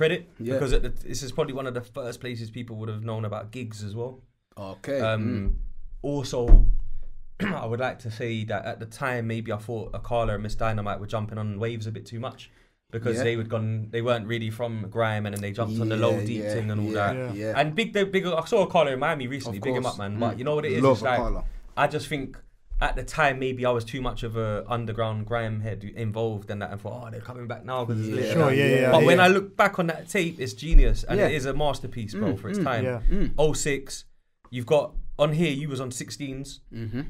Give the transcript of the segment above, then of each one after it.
credit because this is probably one of the first places people would have known about gigs as well. Okay. Also, I would like to say that at the time, maybe I thought Akala and Ms Dynamite were jumping on waves a bit too much because they weren't really from Grime, and then they jumped on the low deep thing and all that. Yeah. And big. I saw Akala in Miami recently. Big him up, man. But you know what it is? It's like, I just think at the time maybe I was too much of a underground Grime head involved in that, and thought, oh, they're coming back now because it's lit. But when I look back on that tape, it's genius, and it is a masterpiece, bro, for its time. 06, you've got on here. You was on 16s.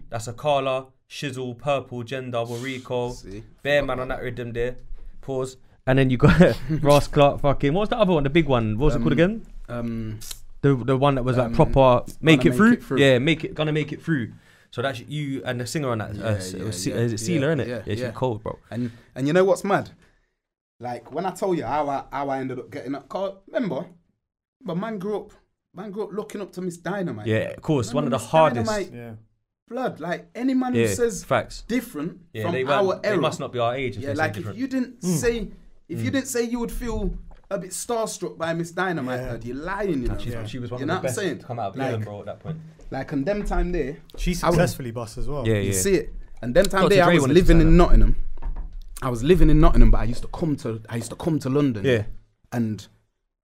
That's Akala, Shizzle, Purple, Gender, Wariko, Bear Man on that rhythm there. Pause. And then you got Ross Clark. Fucking what's the other one? The big one. What was it called again? The one that was like proper make it through. Yeah, gonna make it through. So that's you and the singer on that. Is it Sealer, innit? Yeah, she's cold, bro. And you know what's mad? Like when I told you how I ended up getting up. Remember, but man grew up looking up to Ms Dynamite. Yeah, of course, one of the hardest. Blood, like any man who says facts different from our era, they must not be our age. If like if you didn't say, you didn't say you would feel a bit starstruck by Ms Dynamite, you're lying. You know, she was one of the best to come out of England, bro. At that point, like and them time there, she successfully bust as well. Yeah, you see it. And them time there, I was living in Nottingham. But I used to come to London. Yeah, and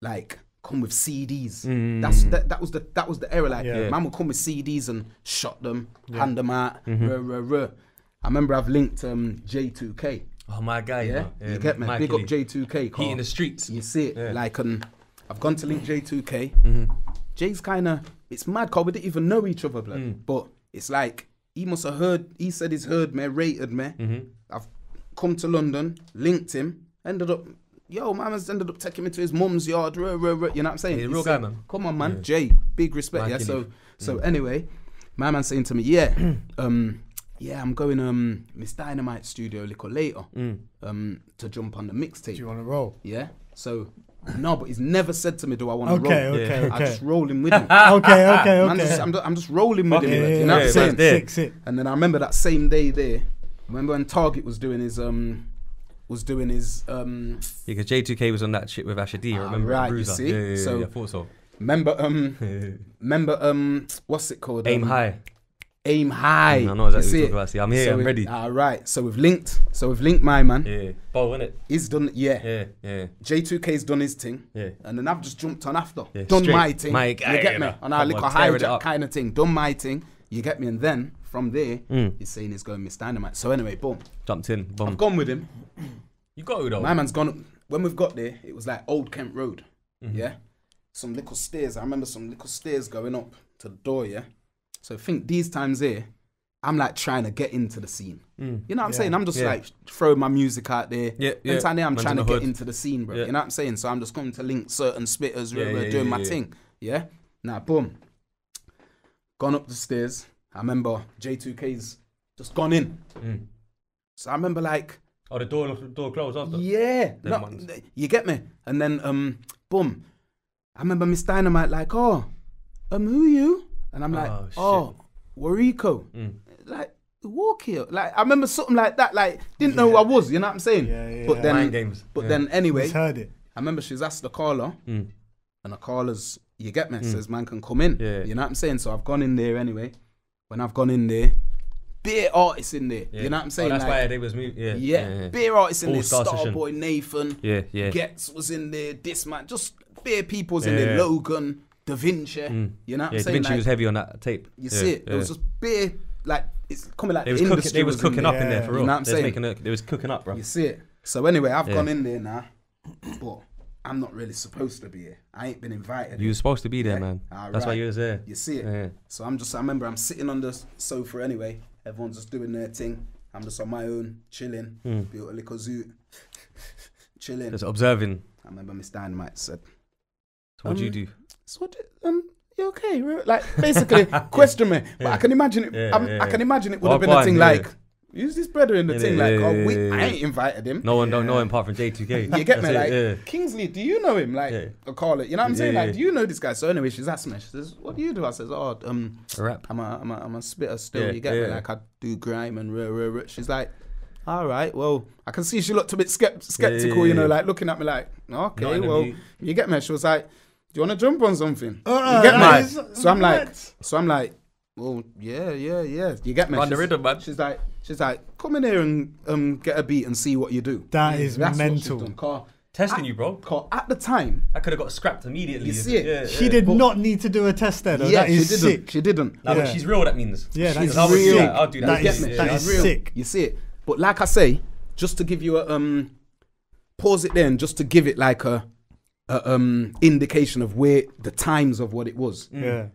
like come with CDs. That was the era. Like man would come with CDs and shot them, hand them out. I remember I've linked J2K. Oh my guy, you get me. Big up J2K. He in the streets. You see it. Like I've gone to link J2K. Jay's kind of, it's mad because we didn't even know each other, blood. But it's like he must have heard. He said he's heard me, rated me. I've come to London, linked him, ended up. Yo, my man's ended up taking me to his mum's yard. You know what I'm saying? He's a real guy, man. Come on, man. Jay, big respect. So anyway, my man's saying to me, I'm going Ms Dynamite studio a little later to jump on the mixtape. Do you want to roll? Yeah. So no, but he's never said to me, do I want to roll? Okay. I'm just rolling with him. Okay. I'm just rolling with him. You know what I'm saying? Sick. And then I remember that same day there. Remember when Target was doing his because J2K was on that shit with Asher D. Remember? Right, you see. So I thought so. Remember what's it called? Aim High. I know exactly what you're talking about. See, I'm here. I'm ready. All right. So we've linked my man. Yeah. Bo, innit? He's done. Yeah. J2K's done his thing. Yeah. And then I've just jumped on after. Yeah, done straight. My thing. You get me? On our little hijack kind of thing. Done my thing. You get me? And then from there, he's saying he's going Ms Dynamite. So anyway, boom. Jumped in. Boom. I've gone with him. You got it though. My man's gone. When we've got there, it was like Old Kent Road. Yeah. Some little stairs. I remember some little stairs going up to the door. Yeah. So I think these times here, I'm like trying to get into the scene. You know what I'm saying? I'm just like throwing my music out there. And time there, I'm trying to get into the scene, bro. You know what I'm saying? So I'm just going to link certain spitters, doing my thing. Yeah. Now, boom. Gone up the stairs. I remember J2K's just gone in. So I remember like. Oh, the door closed after? Yeah. No, you get me? And then, boom. I remember Ms Dynamite like, who you? And I'm like, Wariko. Like, walk here. Like, I remember something like that. Like, didn't know who I was, you know what I'm saying? But then, mind games. But then anyway, he's heard it. I remember she's asked Akala, and Akala's, you get me? Says man can come in. You know what I'm saying? So I've gone in there anyway. When I've gone in there, beer artists in there. You know what I'm saying? That's like, why they was moving. Beer artists in there. Star Starboy Nathan. Getz was in there. This man, just beer people's in there. Logan, Da Vinci. You know what I'm saying? Da Vinci was heavy on that tape. You see it? It was just beer. Like it's coming like they was cooking up in there for real. You know what I'm saying? They was cooking up, bro. You see it? So anyway, I've gone in there now, but I'm not really supposed to be here. I ain't been invited. You were supposed to be there, man. That's why you was there. You see it? So I remember I'm sitting on the sofa anyway. Everyone's just doing their thing. I'm just on my own, chilling. Built a little zoo, chilling. Just observing. I remember Ms Dynamite said, so what'd you do? So what? You okay? Like basically, question me. But I can imagine it. I can imagine it would have been a thing like, who's this brother in the thing? Like, I ain't invited him. No one don't know him apart from J2K. You get me? Like Kingsley, do you know him? Like, I call it. You know what I'm saying? Like, do you know this guy? So anyway, she's asked me. She says, "What do you do?" I says, rap. I'm a spitter still. You get me? Like I do grime and she's like, all right, well, I can see she looked a bit skeptical, you know, like looking at me like, okay, well, you get me? She was like, do you want to jump on something? You get me? So I'm like, well, yeah. You get me? Run the rhythm, man. She's like, come in here and get a beat and see what you do. That's mental. Testing you, bro. At the time, I could have got scrapped immediately. You see it? She did not need to do a test there, though. Yeah, that is sick. She didn't. Like, when she's real, that means. Yeah, that's real. I'll do that. That is real. sick. You see it? But like I say, just to give you a pause it there, and just to give it like a indication of where the times of what it was. Yeah.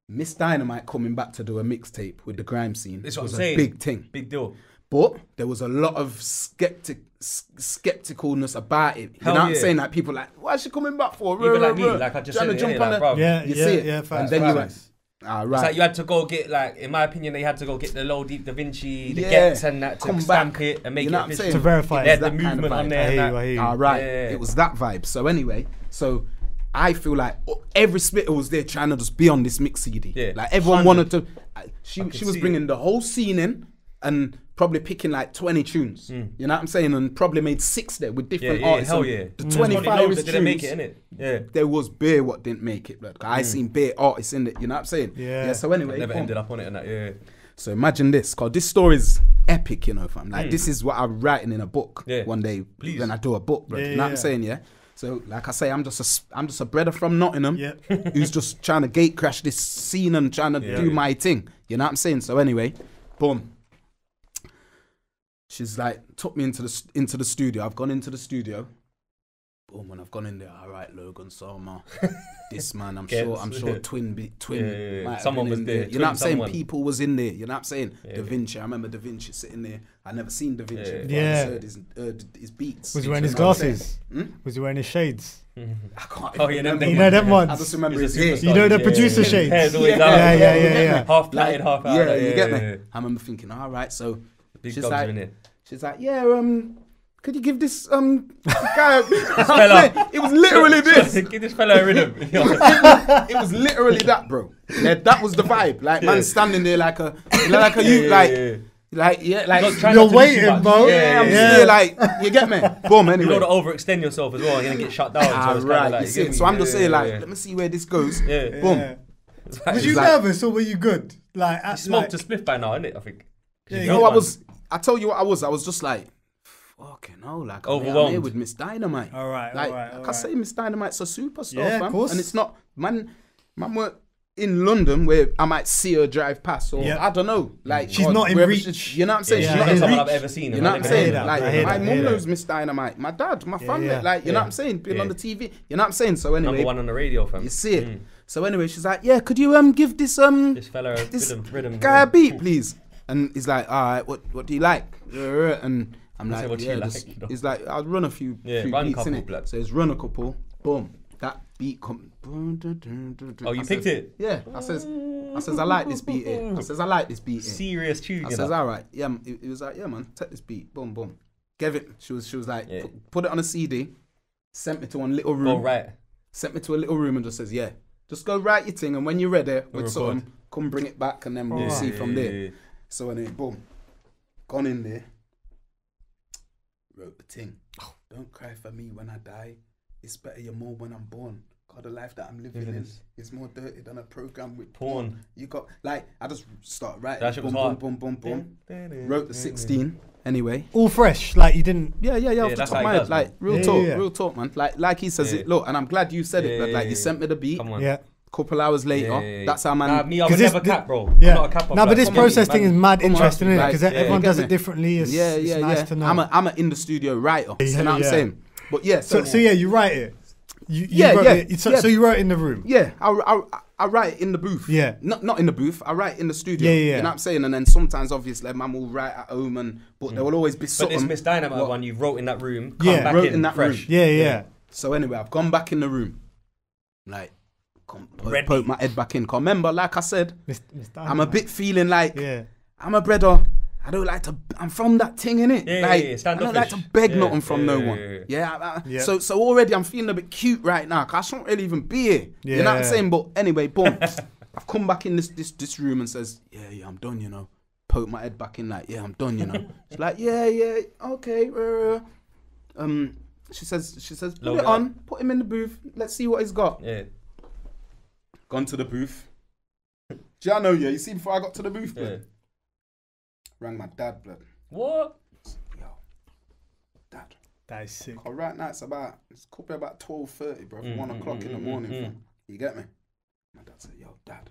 Ms Dynamite coming back to do a mixtape with the grime scene was a big thing. Big deal. But there was a lot of skepticalness about it. You know what I'm saying? Like people like, why is she coming back for? Even like me, like I just said, jump on bro. You see it? Yeah, and then you went, right. It's like you had to go get, like, in my opinion, they had to go get the low deep Da Vinci, the gets and that to stamp it and make it official. To verify it. The movement on there. I hear you. All right. It was that vibe. So anyway, I feel like every spitter was there trying to just be on this mix CD. Yeah. Like everyone wanted to. She was bringing the whole scene in and probably picking like 20 tunes. You know what I'm saying? And probably made 6 there with different artists. Hell yeah. The 25 tunes. Didn't make it, innit? Yeah. There was bare what didn't make it. Blood. I seen bare artists in it. You know what I'm saying? Yeah. So anyway, never ended up on it and that. Yeah. So imagine this, cause this story is epic, you know, fam. Like this is what I'm writing in a book one day when I do a book, bro. You know what I'm saying? Yeah. So like I say, I'm just a brother from Nottingham who's just trying to gate crash this scene and trying to do my thing. You know what I'm saying? So anyway, boom. She's like took me into the studio. I've gone into the studio. Boom, when I've gone in there, all right, Logan, Salma, this man, I'm sure twin. Someone was there. You know what I'm saying? People was in there. You know what I'm saying? Da Vinci. I remember Da Vinci sitting there. I never seen Da Vinci. Yeah. I just heard his beats. Was he wearing his glasses? Was he wearing his shades? I can't. You know them ones. I just remember his hair. You know the producer shades. Yeah. Half platted, half out. Yeah, you get me. I remember thinking, all right, so she's like, yeah, could you give this guy it was literally this. Give this fella a rhythm. It was literally that, bro. Yeah, that was the vibe. Like man standing there like you're waiting, bro. I'm still like, you get me? Boom, anyway. You don't overextend yourself as well. You're gonna get shut down. So right, like, so I'm just saying like, let me see where this goes. Boom. Was you nervous or were you good? Like, you smoked a spliff by now, innit? I think. I told you what I was just like, fucking hell, like I'm here with Ms Dynamite. All right. I say Ms Dynamite's a superstar, fam. Of course. And it's not man weren't in London where I might see her drive past, or I don't know. Like she's not in reach. You know what I'm saying? She's not someone I've ever seen. You know what I'm saying? Like my mum knows Ms Dynamite, my dad, my family. Like you know what I'm saying? Been on the TV. You know what I'm saying? So anyway, #1 on the radio, fam. You see it. So anyway, she's like, yeah, could you give this fella rhythm guy a beat, please? And he's like, all right, what do you like? And I'm like, he's like, I'll run a few beats in it. So he's run a couple, boom, that beat come. Oh, you picked it? Yeah. I says, I like this beat here. I says, I like this beat here. Serious tune. I says, all right, yeah. He was like, yeah, man, take this beat, boom, boom. Gave it. She was like, put it on a CD. Sent me to one little room. Oh right. Sent me to a little room and just says, yeah, just go write your thing, and when you're ready with something, come bring it back, and then we'll see from there. So anyway, boom, gone in there. Wrote the thing. Don't cry for me when I die. It's better you're more when I'm born. God, the life that I'm living in is more dirty than a program with porn. You got like, I just start writing. That shit was hard. Boom. Wrote the 16 anyway. All fresh, like you didn't. Yeah. Off the top of my head, like real talk, man. Like he says it. Look, and I'm glad you said it. But like you sent me the beat. Come on. Yeah. Couple hours later, that's how man. I would never cap, bro. Yeah. I'm not a cap. No, but this process thing is mad interesting, isn't it? Because everyone does it differently. It's nice to know. I'm an in the studio writer. You know what I'm saying? But yeah. So yeah, you write it. You wrote it. So you wrote it in the room. Yeah, I write it in the booth. Yeah. Not in the booth. I write it in the studio. Yeah. You know what I'm saying? And then sometimes, obviously, man will write at home, but there will always be something. But this Ms Dynamite one you wrote in that room. Wrote in that fresh. room. Yeah. So anyway, I've gone back in the room, like. Poke my head back in. Cause remember, like I said, I'm a bit feeling like I'm a brother. I don't like to. I'm from that thing, innit? I don't like to beg nothing from no one. So already I'm feeling a bit cute right now. Cause I shouldn't really even be here. You know what I'm saying? But anyway, boom. I've come back in this room and says, yeah, I'm done. You know, poke my head back in like, yeah, I'm done, you know. She's like, yeah, okay. She says, put it on, put him in the booth. Let's see what he's got. Yeah. Gone to the booth. Jano, yeah, you see before I got to the booth, blood. Yeah. Rang my dad, blood. What? Yo, dad. That is sick. Oh, right now it's could be about 12:30, bro. 1 o'clock in the morning, fam. You get me? My dad said, yo, dad.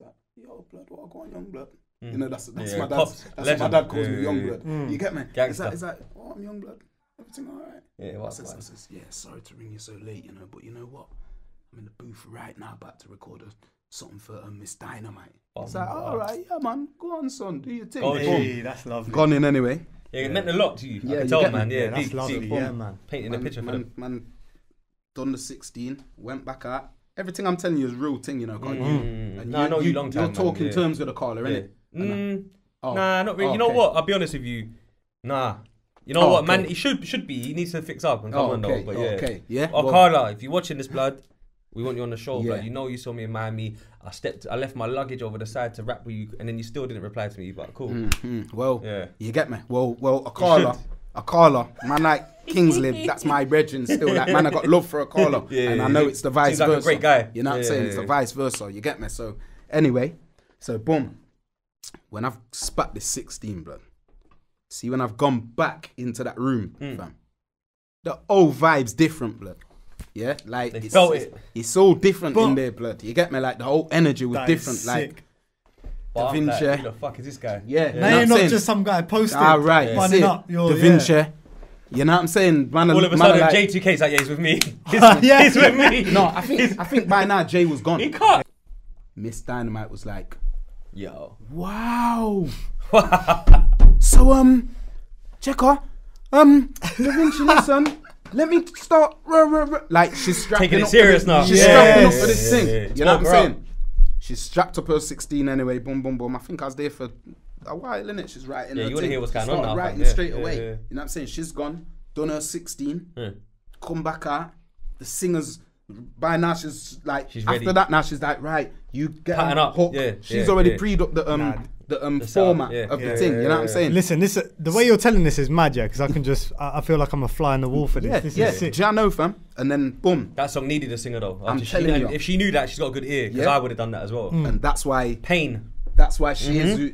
Like, yo, blood, what I got on young blood? You know, that's my dad. That's what my dad calls me, young blood. You get me? Is that, oh, I'm young blood. Everything all right? Yeah, I says, yeah, sorry to ring you so late, you know, but you know what? I'm in the booth right now about to record something for Ms Dynamite. It's like, all right, yeah, man, go on, son, do your thing. Hey, that's lovely. Gone in anyway. Yeah, it meant a lot to you. Yeah, I can tell, man. Yeah, that's lovely. Yeah, man. Painting a picture for them. Man, done the 16, went back out. Everything I'm telling you is real thing, you know. I know you long time. You're talking terms with a caller, innit? Nah, not really. You know what? I'll be honest with you. Nah. You know what, man? He should be. He needs to fix up and come on though. But yeah. Carla, if you're watching this, blood, we want you on the show, blood. You know you saw me in Miami. I left my luggage over the side to rap with you, and then you still didn't reply to me. But cool. Well, you get me. Well, Akala, man, like Kingsley, that's my brethren still. Like, man, I got love for Akala, and I know it's the vice versa. Like a great guy. You know what I'm saying? It's the vice versa. You get me? So anyway, boom. When I've spat this 16, blood. See, when I've gone back into that room, fam, the old vibe's different, blood. Yeah, like it's all different in there, blood. You get me? Like the whole energy was different. Like Da Vinci. Who the fuck is this guy? Yeah, now you're not just some guy posting. Right, running up. Da Vinci. You know what I'm saying? Man, all of a sudden, like, J2K's like, yeah, he's with me. He's with me. No, I think by now Jay was gone. He can't. Ms Dynamite was like, yo, wow. So, checker, Da Vinci, listen, let me start, like, she's strapping taking it serious now. She's strapping up for this thing. You know what I'm saying? She's strapped up her 16 anyway, boom, boom, boom. I think I was there for a while, innit? She's writing her you want to hear what's going on now. Writing straight away. You know what I'm saying? She's gone, done her 16, come back out. The singers, by now she's like, she's after ready. That now she's like, right, you get up. hook. She's already pre-ed up the format of the thing. You know what I'm saying? Listen, the way you're telling this is mad, yeah, because I can just, I feel like I'm a fly on the wall for this. This is sick. Do you know, fam? And then, boom. That song needed a singer, though. I'm telling you. If she knew that, she's got a good ear, because I would have done that as well. And that's why... Pain. That's why she is, you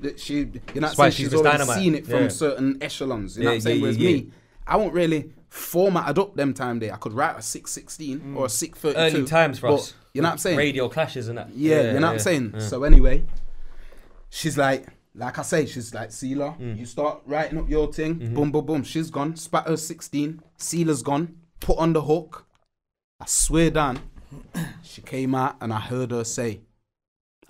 know what I'm saying? She's already seen it from certain echelons. You know what I'm saying? Whereas me, I won't really formatted up them time there. I could write a 616 or a 632. Early times for us. You know what I'm saying? Radio clashes and that. Yeah, you know what I'm saying? Yeah. So anyway, she's like I say, she's like, Sealer, you start writing up your thing. Boom, boom, boom. She's gone. Spat her 16. Sealer's gone. Put on the hook. I swear down. She came out and I heard her say,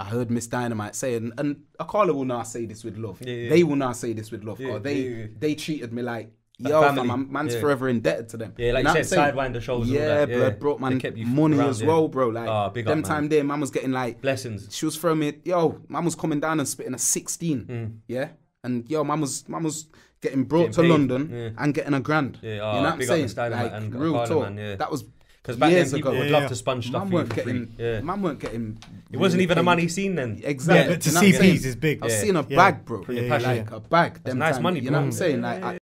I heard Ms Dynamite say, and Akala will not say this with love. They will not say this with love. They treated me like, yo, fam, man's forever indebted to them. Yeah, like you said, Sidewinder shows. Yeah, blood, brought man money as well, bro. Like, them time there, man was getting like blessings. She was throwing me, yo, man was coming down and spitting a 16. Yeah, and yo, man was getting brought to London and getting a grand. You know what I'm saying? Like, real talk. That was. Because back then people would love to sponge stuff. Man weren't getting. It wasn't even a money scene then. Exactly. But to see peas is big. I've seen a bag, bro. Like a bag. That's nice money, bro. You know what I'm saying? Like